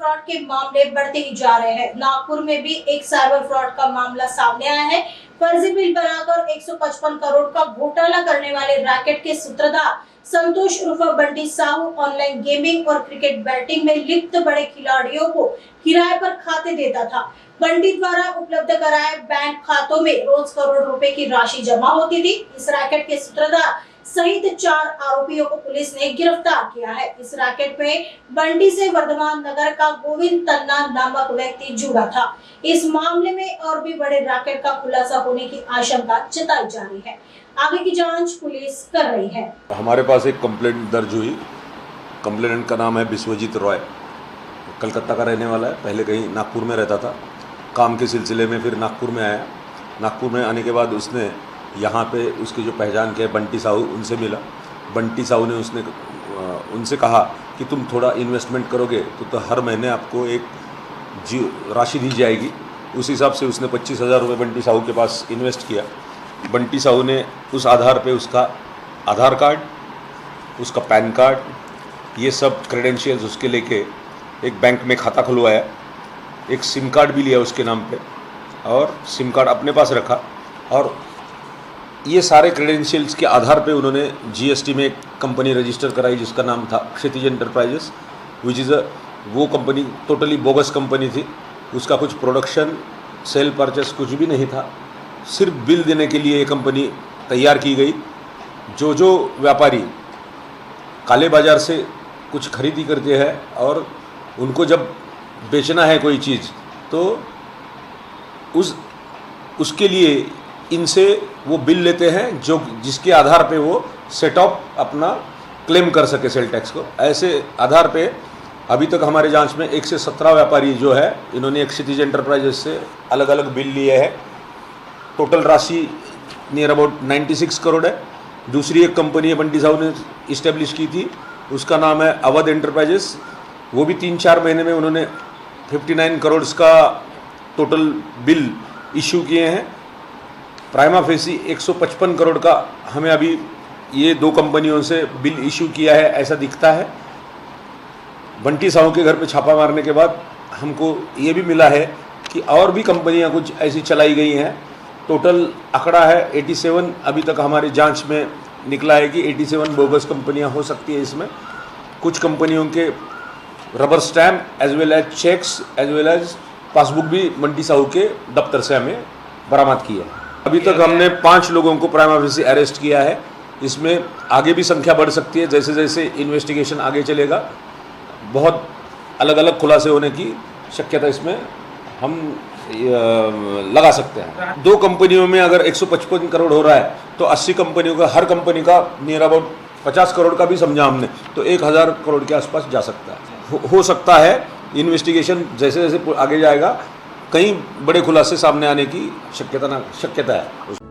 Fraud के मामले बढ़ते ही जा रहे हैं। नागपुर में भी एक साइबर फ्रॉड का मामला सामने आया है। फर्जी बिल बनाकर 155 करोड़ का घोटाला करने वाले रैकेट के सूत्रधार संतोष उर्फ बंटी साहू ऑनलाइन गेमिंग और क्रिकेट बैटिंग में लिप्त बड़े खिलाड़ियों को किराए पर खाते देता था। बंटी द्वारा उपलब्ध कराए बैंक खातों में रोज करोड़ रुपए की राशि जमा होती थी। इस रैकेट के सूत्रधार सहित 4 आरोपियों को पुलिस ने गिरफ्तार किया है। इस रैकेट में बंटी से वर्धमान नगर का गोविंद तन्ना नामक व्यक्ति जुड़ा था। इस मामले में और भी बड़े रैकेट का खुलासा होने की आशंका जताई जा रही है। आगे की जांच पुलिस कर रही है। हमारे पास एक कंप्लेंट दर्ज हुई। कंप्लेनेंट का नाम है विश्वजीत रॉय, कलकत्ता का रहने वाला है। पहले कहीं नागपुर में रहता था, काम के सिलसिले में फिर नागपुर में आया। नागपुर में आने के बाद उसने यहाँ पे उसकी जो पहचान के बंटी साहू, उनसे मिला। बंटी साहू ने उनसे कहा कि तुम थोड़ा इन्वेस्टमेंट करोगे तो हर महीने आपको एक राशि दी जाएगी। उस हिसाब से उसने 25,000 रुपये बंटी साहू के पास इन्वेस्ट किया। बंटी साहू ने उस आधार पे उसका आधार कार्ड, उसका पैन कार्ड, ये सब क्रेडेंशियल्स उसके लेके एक बैंक में खाता खुलवाया। एक सिम कार्ड भी लिया उसके नाम पे और सिम कार्ड अपने पास रखा। और ये सारे क्रेडेंशियल्स के आधार पे उन्होंने जीएसटी में एक कंपनी रजिस्टर कराई जिसका नाम था क्षितिज एंटरप्राइजेस, विच इज़ वो कंपनी टोटली बोगस कंपनी थी। उसका कुछ प्रोडक्शन, सेल, परचेस कुछ भी नहीं था। सिर्फ बिल देने के लिए ये कंपनी तैयार की गई। जो व्यापारी काले बाज़ार से कुछ खरीदी करते हैं और उनको जब बेचना है कोई चीज़ तो उसके लिए इनसे वो बिल लेते हैं जिसके आधार पे वो सेट ऑफ अपना क्लेम कर सके सेल टैक्स को। ऐसे आधार पे अभी तक हमारे जांच में 1 से 17 व्यापारी जो है इन्होंने एक क्षितिज एंटरप्राइजेस से अलग अलग बिल लिए हैं। टोटल राशि नियर अबाउट 96 करोड़ है। दूसरी एक कंपनी बंटी साहू ने इस्टेब्लिश की थी, उसका नाम है अवध एंटरप्राइजेस। वो भी 3-4 महीने में उन्होंने 59 करोड़ का टोटल बिल इशू किए हैं। प्राइमा फेसी 155 करोड़ का हमें अभी ये 2 कंपनियों से बिल इशू किया है ऐसा दिखता है। बंटी साहू के घर पे छापा मारने के बाद हमको ये भी मिला है कि और भी कंपनियां कुछ ऐसी चलाई गई हैं। टोटल आंकड़ा है 87। अभी तक हमारी जांच में निकला है कि 87 बोगस कंपनियां हो सकती है। इसमें कुछ कंपनियों के rubber stamp as well as cheques as well as passbook भी बंटी साहू के दफ्तर से हमें बरामद किया है। अभी तक हमने 5 लोगों को प्राइमा फेसी अरेस्ट किया है। इसमें आगे भी संख्या बढ़ सकती है जैसे जैसे इन्वेस्टिगेशन आगे चलेगा। बहुत अलग अलग खुलासे होने की शक्यता इसमें हम लगा सकते हैं। 2 कंपनियों में अगर 155 करोड़ हो रहा है तो 80 कंपनियों का, हर कंपनी का नियर अबाउट 50 करोड़ का भी समझा हमने, तो 1000 करोड़ के आसपास जा सकता है। हो सकता है इन्वेस्टिगेशन जैसे जैसे आगे जाएगा कई बड़े खुलासे सामने आने की शक्यता है।